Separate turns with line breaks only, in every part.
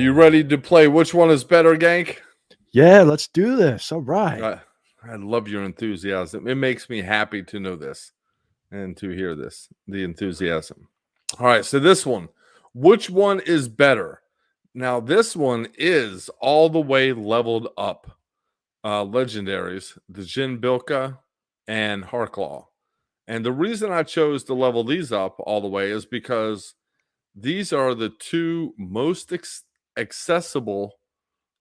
you ready to play Which One is Better, Gank?
Yeah, let's do this. All right.
I love your enthusiasm. It makes me happy to know this and to hear this, the enthusiasm. All right, so this one, which one is better? Now, this one is all the way leveled up legendaries, the Djinn Biljka and Harklaw. And the reason I chose to level these up all the way is because these are the two most accessible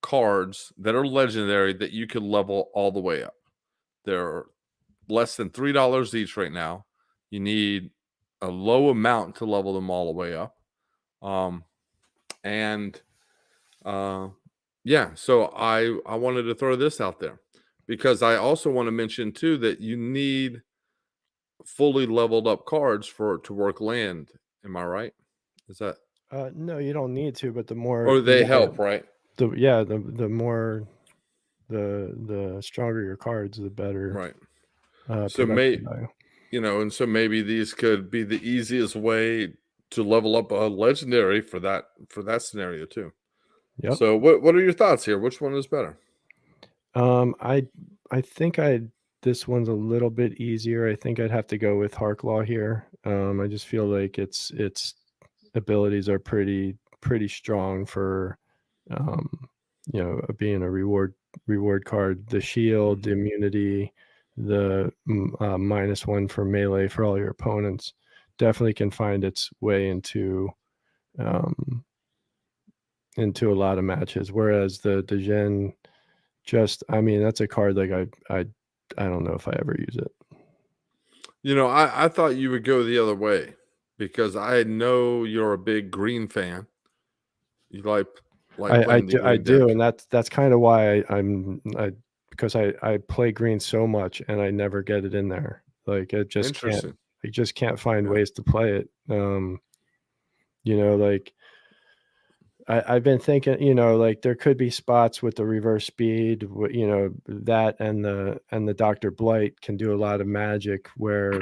cards that are legendary that you can level all the way up. They're less than $3 each right now. You need a low amount to level them all the way up. Yeah, so I wanted to throw this out there because I also want to mention too that you need fully leveled up cards for it to work land. Am I right? Is that
No, you don't need to, but the more
or they help, right?
The more the stronger your cards, the better.
Right. So maybe these could be the easiest way to level up a legendary for that scenario too.
Yep.
So what are your thoughts here? Which one is better?
I think this one's a little bit easier. I think I'd have to go with Harklaw here. I just feel like its abilities are pretty strong for being a reward card. The shield, the immunity, the -1 for melee for all your opponents definitely can find its way into a lot of matches. Whereas the Djinn, that's a card like I don't know if I ever use it.
I thought you would go the other way because I know you're a big green fan. You like
I do, and that's kind of why because I play green so much and I never get it in there. Like it just can't find ways to play it. Like I've been thinking, like there could be spots with the reverse speed, that and the Dr. Blight can do a lot of magic where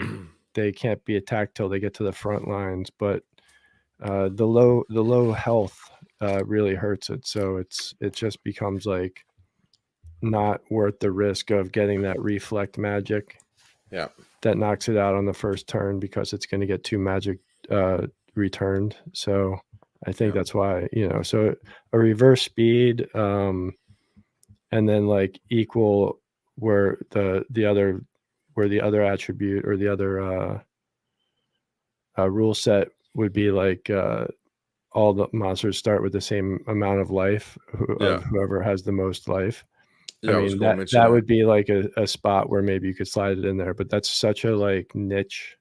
they can't be attacked till they get to the front lines, but the low health really hurts it. So it just becomes like not worth the risk of getting that reflect magic.
Yeah.
That knocks it out on the first turn because it's going to get 2 magic returned. So I think that's why, so a reverse speed, and then like equal where the other attribute or the other rule set would be like all the monsters start with the same amount of life of whoever has the most life.
Yeah,
that would be like a spot where maybe you could slide it in there, but that's such a like niche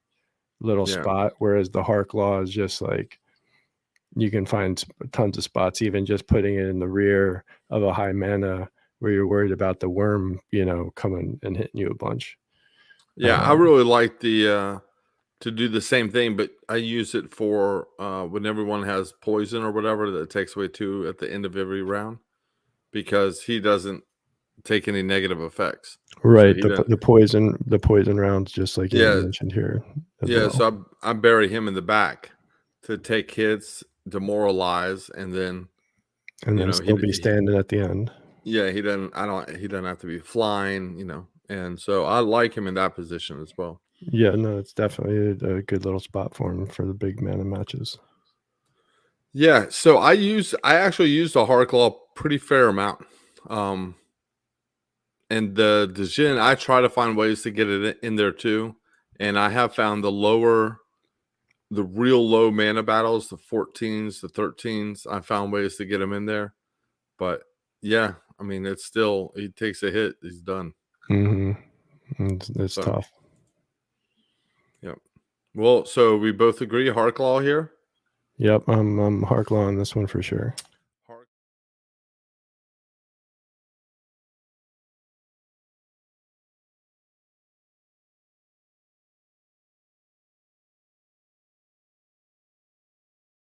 little spot. Whereas the Harklaw is just like, you can find tons of spots, even just putting it in the rear of a high mana where you're worried about the worm, coming and hitting you a bunch.
Yeah, I really like the to do the same thing, but I use it for when everyone has poison or whatever that takes away 2 at the end of every round because he doesn't take any negative effects.
Right. So the poison rounds, just like you mentioned here.
Yeah. So I bury him in the back to take hits, demoralize, and then
still be standing at the end.
Yeah, he doesn't have to be flying, and so I like him in that position as well.
Yeah, no, it's definitely a good little spot for him for the big mana matches.
Yeah, so I actually used a Harklaw pretty fair amount. And the Djinn, I try to find ways to get it in there too. And I have found the real low mana battles, the 14s, the 13s, I found ways to get them in there. But yeah, it's still, he takes a hit, he's done.
It's tough.
Yep. Well, so we both agree Harklaw here?
Yep, I'm Harklaw on this one for sure.